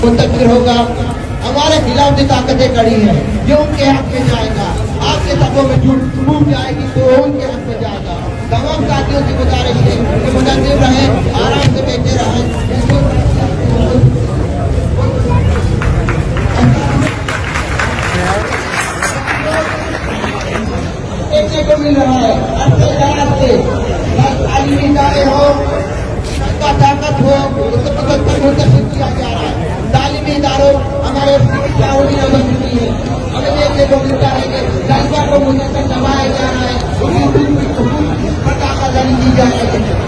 मुंतकिर होगा। हमारे खिलाफ जो ताकतें खड़ी हैं ये उनके हक में जाएगा। आपके तबों में झूठ टूट जाएगी तो उनके हक में जाएगा। तमाम साथियों से गुजारिश है कि मुंतजिर रहे, आराम से बैठे रहे। देखने को मिल रहा है तालीमी इदारे हो, का ताकत हो, मुंतशिर किया जा रहा है। तालीमी इदारों हमारे बन चुकी है, हमें देखने को मिलता है कि तलबा को मुंतशिर दबाया जा रहा है, उनकी पटाखा जारी की जा रही है।